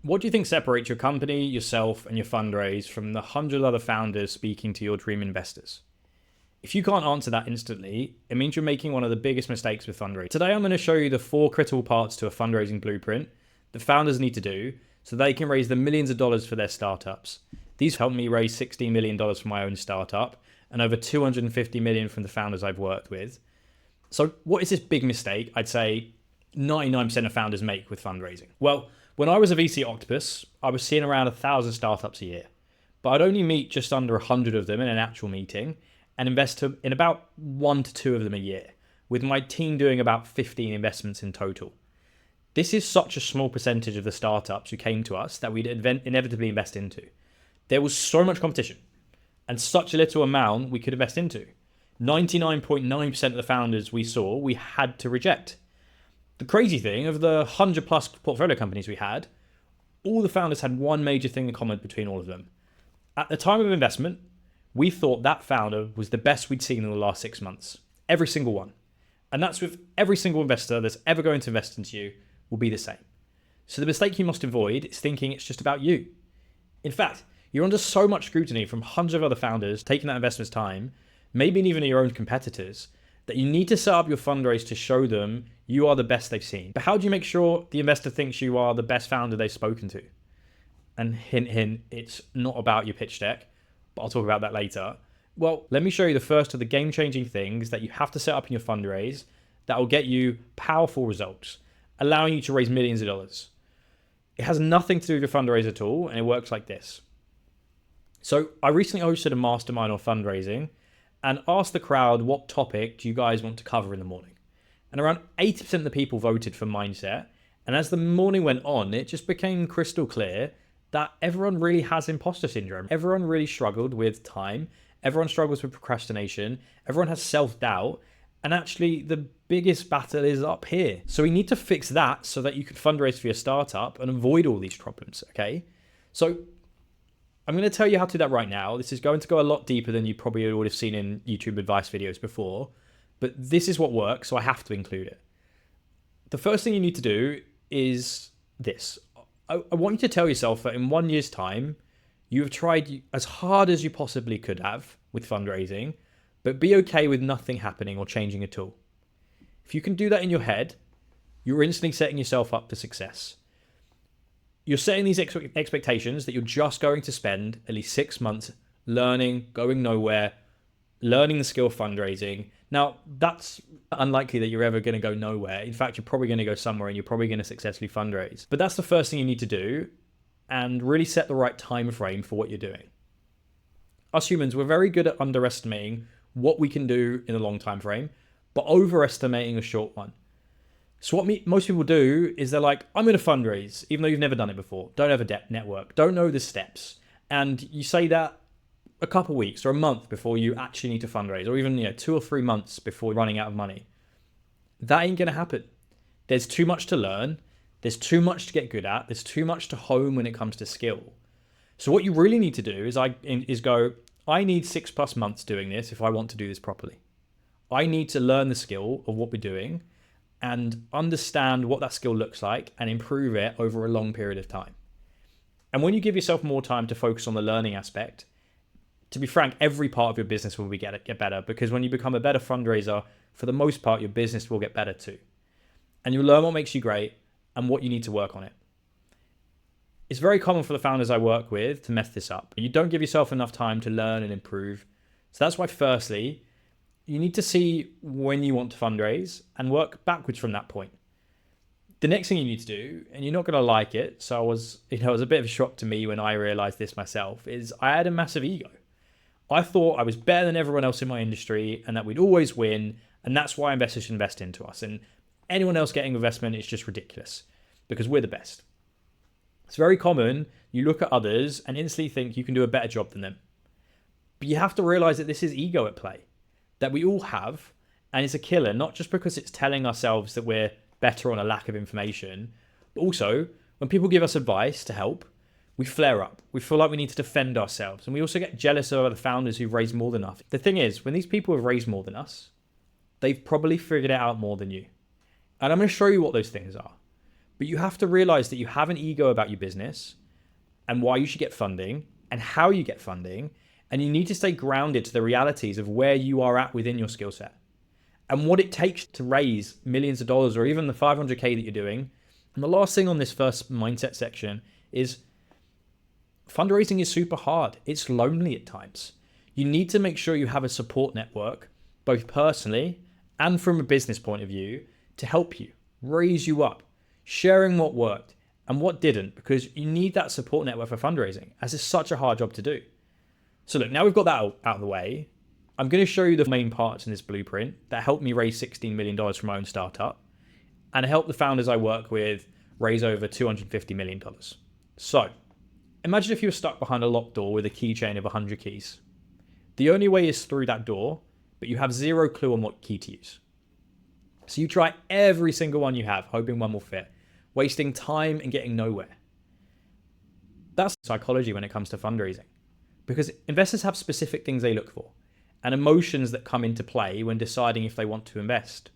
What do you think separates your company, yourself, and your fundraise from the 100 other founders speaking to your dream investors? If you can't answer that instantly, it means you're making one of the biggest mistakes with fundraising. Today, I'm going to show you the 4 critical parts to a fundraising blueprint that founders need to do so they can raise the millions of dollars for their startups. These helped me raise $16 million for my own startup and over $250 million from the founders I've worked with. So what is this big mistake I'd say 99% of founders make with fundraising? Well, when I was a VC Octopus, I was seeing around 1,000 startups a year, but I'd only meet just under 100 of them in an actual meeting and invest in about 1 to 2 of them a year, with my team doing about 15 investments in total. This is such a small percentage of the startups who came to us that we'd inevitably invest into. There was so much competition and such a little amount we could invest into. 99.9% of the founders we saw, we had to reject. The crazy thing, of the 100 plus portfolio companies we had, all the founders had one major thing in common between all of them. At the time of investment, we thought that founder was the best we'd seen in the last 6 months. Every single one. And that's with every single investor that's ever going to invest into you will be the same. So the mistake you must avoid is thinking it's just about you. In fact, you're under so much scrutiny from hundreds of other founders taking that investment's time, maybe even your own competitors, that you need to set up your fundraise to show them you are the best they've seen. But how do you make sure the investor thinks you are the best founder they've spoken to? And hint, hint, it's not about your pitch deck, but I'll talk about that later. Well, let me show you the first of the game-changing things that you have to set up in your fundraise that will get you powerful results, allowing you to raise millions of dollars. It has nothing to do with your fundraise at all, and it works like this. So I recently hosted a mastermind on fundraising and asked the crowd, what topic do you guys want to cover in the morning? And around 80% of the people voted for mindset. And as the morning went on, it just became crystal clear that everyone really has imposter syndrome. Everyone really struggled with time. Everyone struggles with procrastination. Everyone has self-doubt. And actually, the biggest battle is up here. So we need to fix that so that you can fundraise for your startup and avoid all these problems, okay? So I'm going to tell you how to do that right now. This is going to go a lot deeper than you probably would have seen in YouTube advice videos before, but this is what works, so I have to include it. The first thing you need to do is this. I want you to tell yourself that in 1 year's time, you have tried as hard as you possibly could have with fundraising, but be okay with nothing happening or changing at all. If you can do that in your head, you're instantly setting yourself up for success. You're setting these expectations that you're just going to spend at least 6 months learning, going nowhere, learning the skill of fundraising. Now, that's unlikely that you're ever going to go nowhere. In fact, you're probably going to go somewhere and you're probably going to successfully fundraise. But that's the first thing you need to do, and really set the right time frame for what you're doing. Us humans, we're very good at underestimating what we can do in a long time frame, but overestimating a short one. So what most people do is they're like, I'm going to fundraise, even though you've never done it before. Don't have a network. Don't know the steps. And you say that a couple weeks or a month before you actually need to fundraise, or even 2 or 3 months before running out of money. That ain't going to happen. There's too much to learn. There's too much to get good at. There's too much to hone when it comes to skill. So what you really need to do is go, I need 6+ months doing this if I want to do this properly. I need to learn the skill of what we're doing and understand what that skill looks like and improve it over a long period of time. And when you give yourself more time to focus on the learning aspect, to be frank, every part of your business will get better, because when you become a better fundraiser, for the most part, your business will get better too. And you'll learn what makes you great and what you need to work on it. It's very common for the founders I work with to mess this up. You don't give yourself enough time to learn and improve. So that's why, firstly, you need to see when you want to fundraise and work backwards from that point. The next thing you need to do, and you're not going to like it, so it was a bit of a shock to me when I realized this myself, is I had a massive ego. I thought I was better than everyone else in my industry and that we'd always win, and that's why investors should invest into us. And anyone else getting investment is just ridiculous because we're the best. It's very common. You look at others and instantly think you can do a better job than them. But you have to realize that this is ego at play, that we all have, and it's a killer, not just because it's telling ourselves that we're better on a lack of information, but also when people give us advice to help, we flare up. We feel like we need to defend ourselves. And we also get jealous of other founders who've raised more than us. The thing is, when these people have raised more than us, they've probably figured it out more than you. And I'm going to show you what those things are. But you have to realize that you have an ego about your business and why you should get funding and how you get funding. And you need to stay grounded to the realities of where you are at within your skill set and what it takes to raise millions of dollars or even the 500K that you're doing. And the last thing on this first mindset section is fundraising is super hard. It's lonely at times. You need to make sure you have a support network, both personally and from a business point of view, to help you, raise you up, sharing what worked and what didn't, because you need that support network for fundraising, as it's such a hard job to do. So look, now we've got that out of the way, I'm going to show you the main parts in this blueprint that helped me raise $16 million from my own startup and help the founders I work with raise over $250 million. So imagine if you were stuck behind a locked door with a keychain of 100 keys. The only way is through that door, but you have zero clue on what key to use. So you try every single one you have, hoping one will fit, wasting time and getting nowhere. That's psychology when it comes to fundraising, because investors have specific things they look for and emotions that come into play when deciding if they want to invest.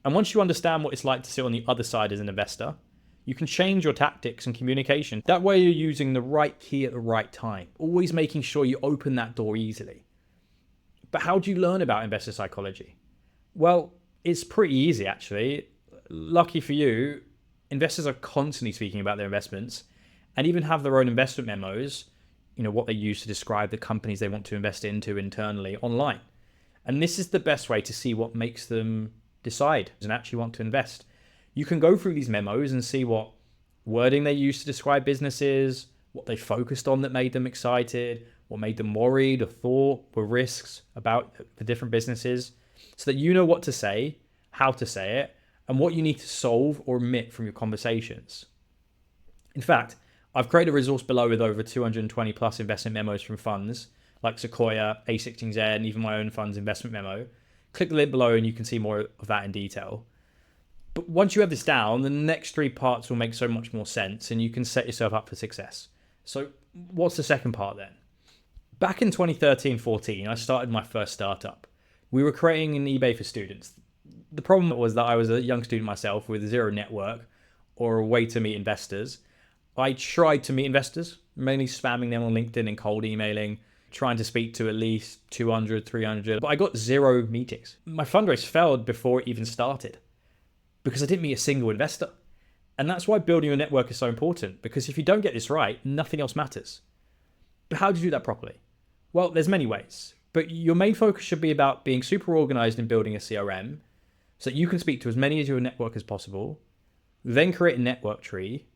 And once you understand what it's like to sit on the other side as an investor, you can change your tactics and communication. That way you're using the right key at the right time, always making sure you open that door easily. But how do you learn about investor psychology? Well, it's pretty easy actually. Lucky for you, investors are constantly speaking about their investments and even have their own investment memos, what they use to describe the companies they want to invest into internally online. And this is the best way to see what makes them decide and actually want to invest. You can go through these memos and see what wording they use to describe businesses, what they focused on that made them excited, what made them worried or thought were risks about the different businesses, so that you know what to say, how to say it, and what you need to solve or omit from your conversations. In fact, I've created a resource below with over 220 plus investment memos from funds like Sequoia, A16Z, and even my own fund's investment memo. Click the link below and you can see more of that in detail. But once you have this down, the next three parts will make so much more sense and you can set yourself up for success. So what's the second part then? Back in 2013-14, I started my first startup. We were creating an eBay for students. The problem was that I was a young student myself with zero network or a way to meet investors. I tried to meet investors, mainly spamming them on LinkedIn and cold emailing, trying to speak to at least 200, 300, but I got zero meetings. My fundraise failed before it even started because I didn't meet a single investor. And that's why building your network is so important, because if you don't get this right, nothing else matters. But how do you do that properly? Well, there's many ways, but your main focus should be about being super organized and building a CRM so that you can speak to as many of your network as possible, then create a network tree,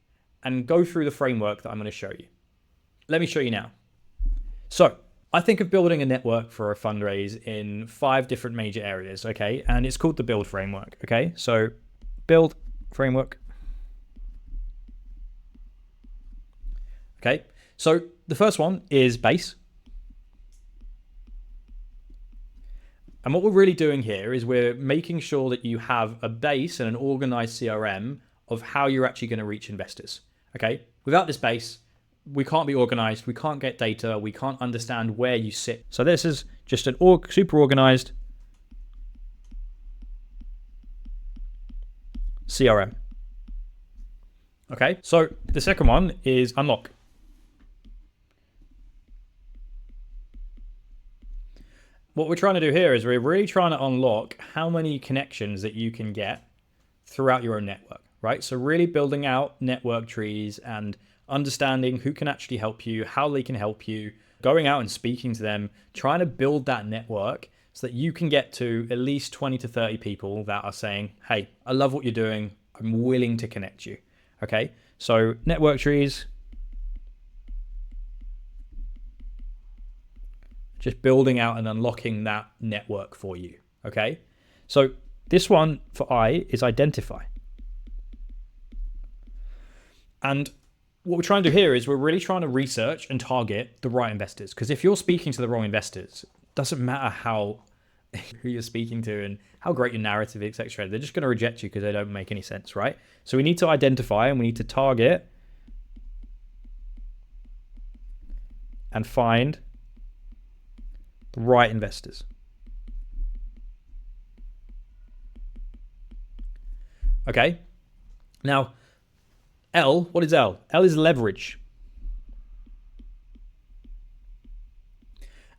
and go through the framework that I'm going to show you. Let me show you now. So I think of building a network for a fundraise in 5 different major areas, okay? And it's called the build framework, okay? So build framework. Okay, so the first one is base. And what we're really doing here is we're making sure that you have a base and an organized CRM of how you're actually going to reach investors. Okay, without this base, we can't be organized, we can't get data, we can't understand where you sit. So this is just an super organized CRM. Okay, so the second one is unlock. What we're trying to do here is we're really trying to unlock how many connections that you can get throughout your own network, right? So really building out network trees and understanding who can actually help you, how they can help you, going out and speaking to them, trying to build that network so that you can get to at least 20 to 30 people that are saying, hey, I love what you're doing, I'm willing to connect you, okay? So network trees, just building out and unlocking that network for you, okay? So this one for I is identify. And what we're trying to do here is we're really trying to research and target the right investors. Because if you're speaking to the wrong investors, it doesn't matter who you're speaking to and how great your narrative is, etc. They're just going to reject you because they don't make any sense, right? So we need to identify and we need to target and find the right investors. Okay. Now, L, what is L? L is leverage.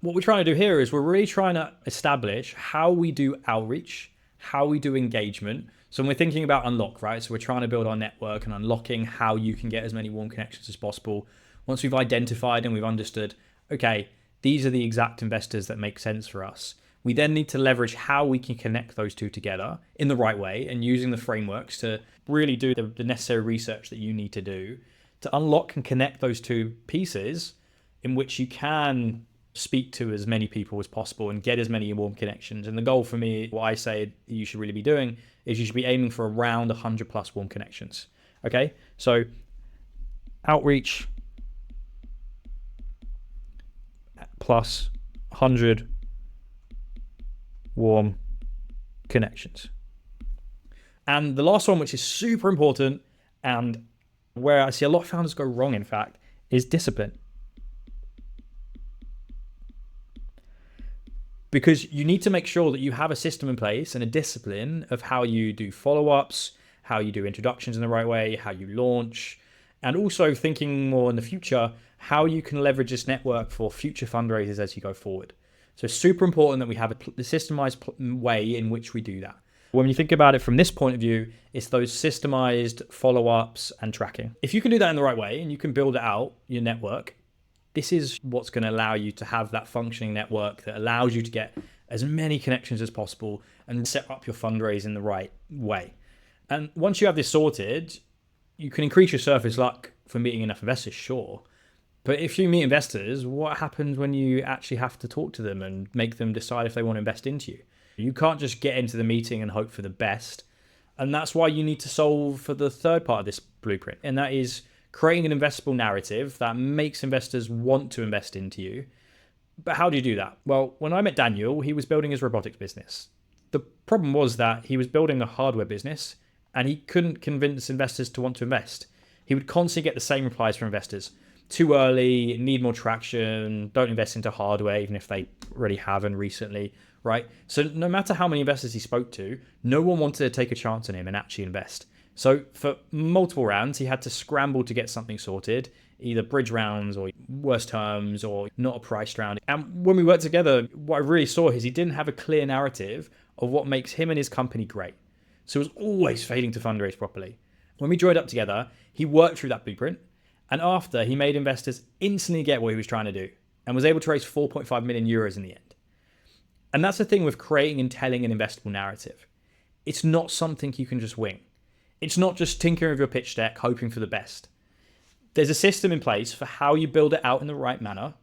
What we're trying to do here is we're really trying to establish how we do outreach, how we do engagement. So when we're thinking about unlock, right? So we're trying to build our network and unlocking how you can get as many warm connections as possible. Once we've identified and we've understood, okay, these are the exact investors that make sense for us. We then need to leverage how we can connect those two together in the right way and using the frameworks to really do the necessary research that you need to do to unlock and connect those two pieces in which you can speak to as many people as possible and get as many warm connections. And the goal for me, what I say you should really be doing is you should be aiming for around 100 plus warm connections. Okay, so outreach plus 100 warm connections. And the last one, which is super important and where I see a lot of founders go wrong, in fact, is discipline. Because you need to make sure that you have a system in place and a discipline of how you do follow-ups, how you do introductions in the right way, how you launch, and also thinking more in the future, how you can leverage this network for future fundraisers as you go forward. So it's super important that we have a systemized way in which we do that. When you think about it from this point of view, it's those systemized follow-ups and tracking. If you can do that in the right way and you can build it out, your network, this is what's going to allow you to have that functioning network that allows you to get as many connections as possible and set up your fundraise in the right way. And once you have this sorted, you can increase your surface luck for meeting enough investors, sure. But if you meet investors, what happens when you actually have to talk to them and make them decide if they want to invest into you? You can't just get into the meeting and hope for the best. And that's why you need to solve for the third part of this blueprint. And that is creating an investable narrative that makes investors want to invest into you. But how do you do that? Well, when I met Daniel, he was building his robotics business. The problem was that he was building a hardware business and he couldn't convince investors to want to invest. He would constantly get the same replies from investors. Too early, need more traction, don't invest into hardware, even if they already haven't recently, right? So no matter how many investors he spoke to, no one wanted to take a chance on him and actually invest. So for multiple rounds, he had to scramble to get something sorted, either bridge rounds or worse terms or not a priced round. And when we worked together, what I really saw is he didn't have a clear narrative of what makes him and his company great. So he was always failing to fundraise properly. When we joined up together, he worked through that blueprint. And after, he made investors instantly get what he was trying to do and was able to raise 4.5 million euros in the end. And that's the thing with creating and telling an investable narrative. It's not something you can just wing. It's not just tinkering with your pitch deck, hoping for the best. There's a system in place for how you build it out in the right manner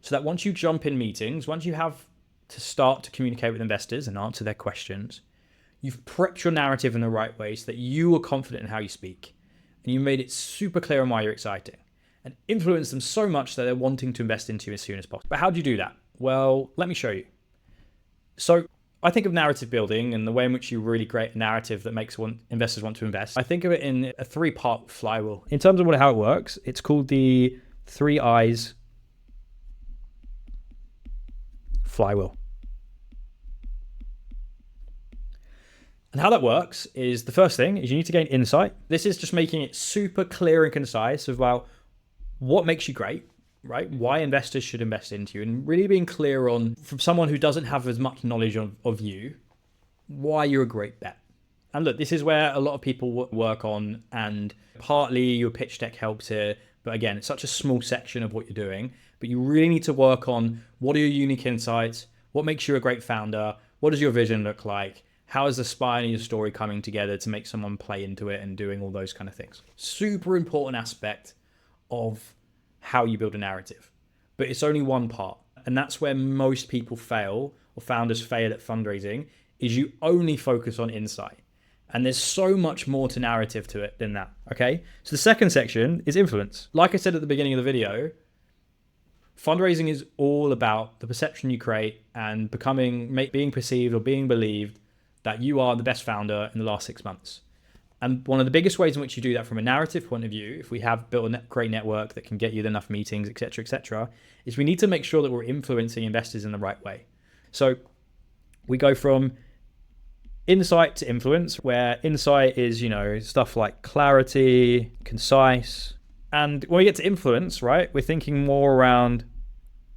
so that once you jump in meetings, once you have to start to communicate with investors and answer their questions, you've prepped your narrative in the right way so that you are confident in how you speak. And you made it super clear on why you're exciting and influence them so much that they're wanting to invest into you as soon as possible. But how do you do that? Well, let me show you. So I think of narrative building and the way in which you really create a narrative that makes investors want to invest. I think of it in a 3-part flywheel. In terms of how it works, it's called the 3 Eyes flywheel. And how that works is the first thing is you need to gain insight. This is just making it super clear and concise about what makes you great, right? Why investors should invest into you, and really being clear on, from someone who doesn't have as much knowledge of you, why you're a great bet. And look, this is where a lot of people work on, and partly your pitch deck helps here. But again, it's such a small section of what you're doing, but you really need to work on what are your unique insights, what makes you a great founder, what does your vision look like, how is the spine of your story coming together to make someone play into it and doing all those kind of things. Super important aspect of how you build a narrative, but it's only one part. And that's where most people fail, or founders fail at fundraising, is you only focus on insight. And there's so much more to narrative to it than that, okay? So the second section is influence. Like I said at the beginning of the video, fundraising is all about the perception you create and being perceived or being believed that you are the best founder in the last 6 months. And one of the biggest ways in which you do that from a narrative point of view, if we have built a great network that can get you enough meetings, et cetera, is we need to make sure that we're influencing investors in the right way. So we go from insight to influence, where insight is, stuff like clarity, concise. And when we get to influence, right, we're thinking more around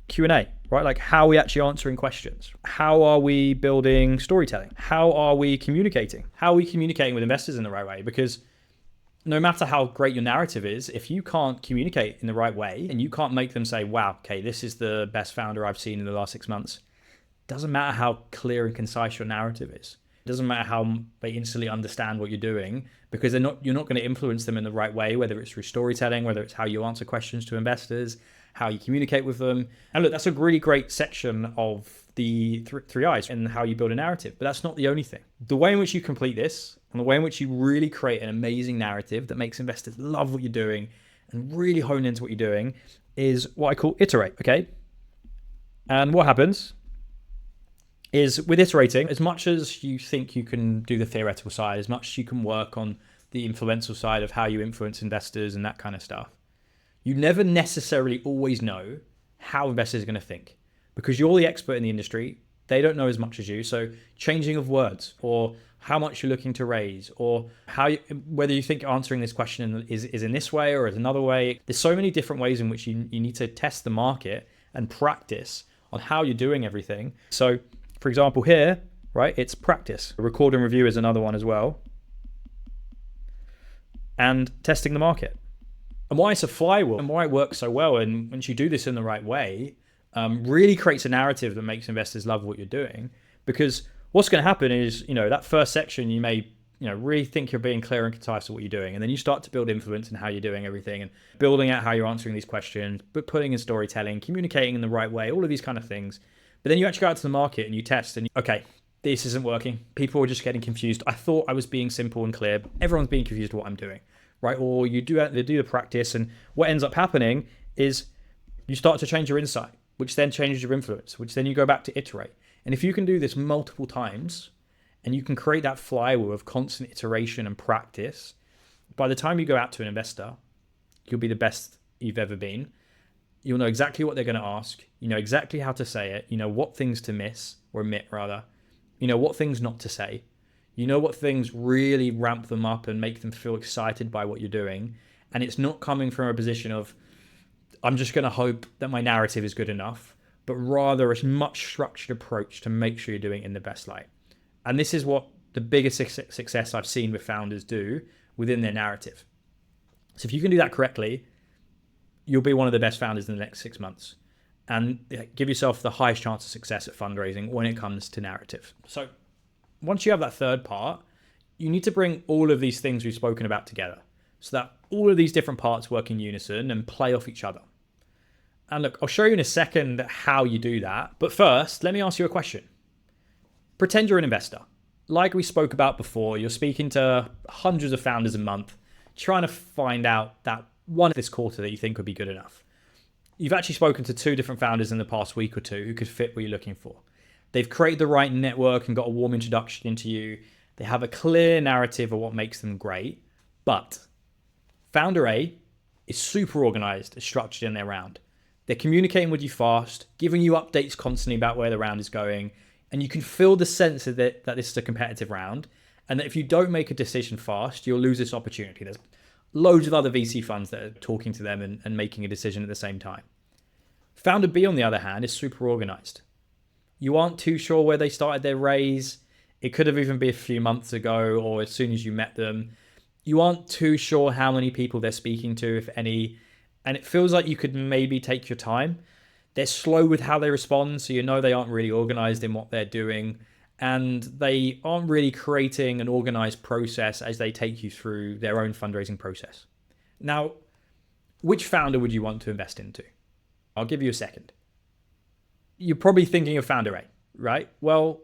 Q&A, right? Like, how are we actually answering questions? How are we building storytelling? How are we communicating? How are we communicating with investors in the right way? Because no matter how great your narrative is, if you can't communicate in the right way and you can't make them say, wow, okay, this is the best founder I've seen in the last 6 months, it doesn't matter how clear and concise your narrative is. It doesn't matter how they instantly understand what you're doing, because you're not going to influence them in the right way, whether it's through storytelling, whether it's how you answer questions to investors, how you communicate with them. And look, that's a really great section of the three I's and how you build a narrative, but that's not the only thing. The way in which you complete this and the way in which you really create an amazing narrative that makes investors love what you're doing and really hone into what you're doing is what I call iterate, okay? And what happens is with iterating, as much as you think you can do the theoretical side, as much as you can work on the influential side of how you influence investors and that kind of stuff, you never necessarily always know how investors are going to think, because you're the expert in the industry. They don't know as much as you. So changing of words, or how much you're looking to raise, or whether you think answering this question is in this way or is another way. There's so many different ways in which you need to test the market and practice on how you're doing everything. So for example here, right, it's practice. Record and review is another one as well. And testing the market. And why it's a flywheel and why it works so well, and once you do this in the right way, really creates a narrative that makes investors love what you're doing. Because what's going to happen is, that first section, you may, really think you're being clear and concise of what you're doing. And then you start to build influence in how you're doing everything and building out how you're answering these questions, but putting in storytelling, communicating in the right way, all of these kind of things. But then you actually go out to the market and you test and, okay, this isn't working. People are just getting confused. I thought I was being simple and clear, but everyone's being confused with what I'm doing, right? Or you do the practice, and what ends up happening is you start to change your insight, which then changes your influence, which then you go back to iterate. And if you can do this multiple times and you can create that flywheel of constant iteration and practice, by the time you go out to an investor, you'll be the best you've ever been. You'll know exactly what they're going to ask. You know exactly how to say it. You know what things to miss, or omit rather. You know what things not to say. You know what things really ramp them up and make them feel excited by what you're doing. And it's not coming from a position of, I'm just going to hope that my narrative is good enough, but rather a much structured approach to make sure you're doing it in the best light. And this is what the biggest success I've seen with founders do within their narrative. So if you can do that correctly, you'll be one of the best founders in the next 6 months, and give yourself the highest chance of success at fundraising when it comes to narrative. So once you have that third part, you need to bring all of these things we've spoken about together so that all of these different parts work in unison and play off each other. And look, I'll show you in a second how you do that. But first, let me ask you a question. Pretend you're an investor. Like we spoke about before, you're speaking to hundreds of founders a month, trying to find out that one this quarter that you think would be good enough. You've actually spoken to 2 different founders in the past week or 2 who could fit what you're looking for. They've created the right network and got a warm introduction into you. They have a clear narrative of what makes them great. But founder A is super organized and structured in their round. They're communicating with you fast, giving you updates constantly about where the round is going. And you can feel the sense of that this is a competitive round. And that if you don't make a decision fast, you'll lose this opportunity. There's loads of other VC funds that are talking to them and making a decision at the same time. Founder B, on the other hand, is super organized. You aren't too sure where they started their raise. It could have even been a few months ago or as soon as you met them. You aren't too sure how many people they're speaking to, if any, and it feels like you could maybe take your time. They're slow with how they respond, so you know they aren't really organized in what they're doing, and they aren't really creating an organized process as they take you through their own fundraising process. Now, which founder would you want to invest into? I'll give you a second. You're probably thinking of founder A, right? Well,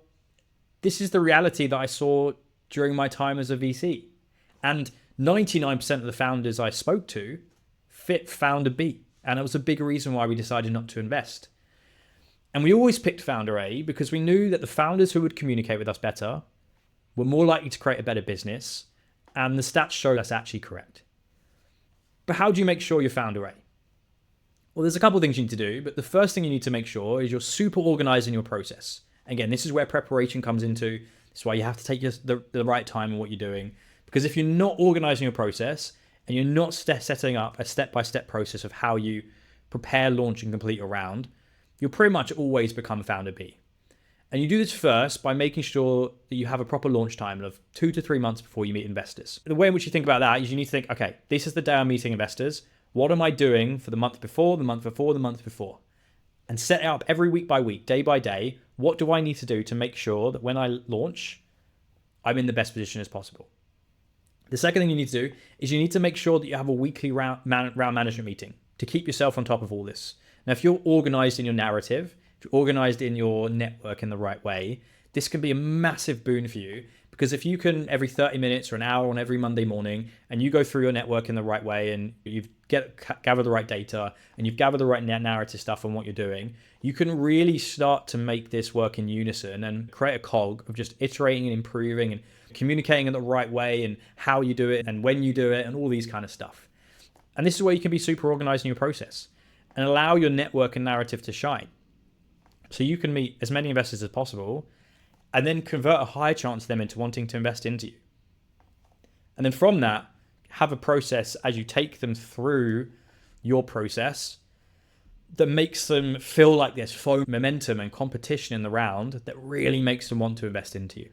this is the reality that I saw during my time as a VC. And 99% of the founders I spoke to fit founder B. And it was a big reason why we decided not to invest. And we always picked founder A because we knew that the founders who would communicate with us better were more likely to create a better business. And the stats show that's actually correct. But how do you make sure you're founder A? Well, there's a couple of things you need to do, but the first thing you need to make sure is you're super organized in your process. Again, this is where preparation comes into. It's why you have to take the right time in what you're doing. Because if you're not organizing your process and you're not setting up a step-by-step process of how you prepare, launch, and complete a round, you'll pretty much always become founder B. And you do this first by making sure that you have a proper launch time of 2 to 3 months before you meet investors. The way in which you think about that is you need to think, okay, this is the day I'm meeting investors. What am I doing for the month before, the month before, the month before? And set it up every week by week, day by day. What do I need to do to make sure that when I launch, I'm in the best position as possible? The second thing you need to do is you need to make sure that you have a weekly round management meeting to keep yourself on top of all this. Now, if you're organized in your narrative, if you're organized in your network in the right way, this can be a massive boon for you, because if you can every 30 minutes or an hour on every Monday morning and you go through your network in the right way and you've gather the right data and you've gathered the right narrative stuff on what you're doing, you can really start to make this work in unison and create a cog of just iterating and improving and communicating in the right way and how you do it and when you do it and all these kind of stuff. And this is where you can be super organized in your process and allow your network and narrative to shine. So you can meet as many investors as possible and then convert a high chance of them into wanting to invest into you. And then from that, have a process as you take them through your process that makes them feel like there's flow, momentum, and competition in the round that really makes them want to invest into you.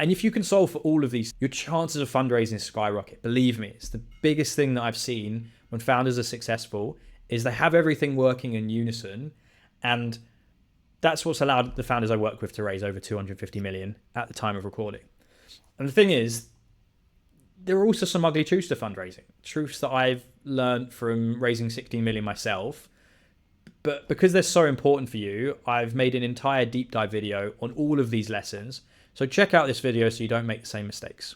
And if you can solve for all of these, your chances of fundraising skyrocket. Believe me, it's the biggest thing that I've seen when founders are successful is they have everything working in unison. And that's what's allowed the founders I work with to raise over 250 million at the time of recording. And the thing is, there are also some ugly truths to fundraising, truths that I've learned from raising 16 million myself. But because they're so important for you, I've made an entire deep dive video on all of these lessons. So check out this video so you don't make the same mistakes.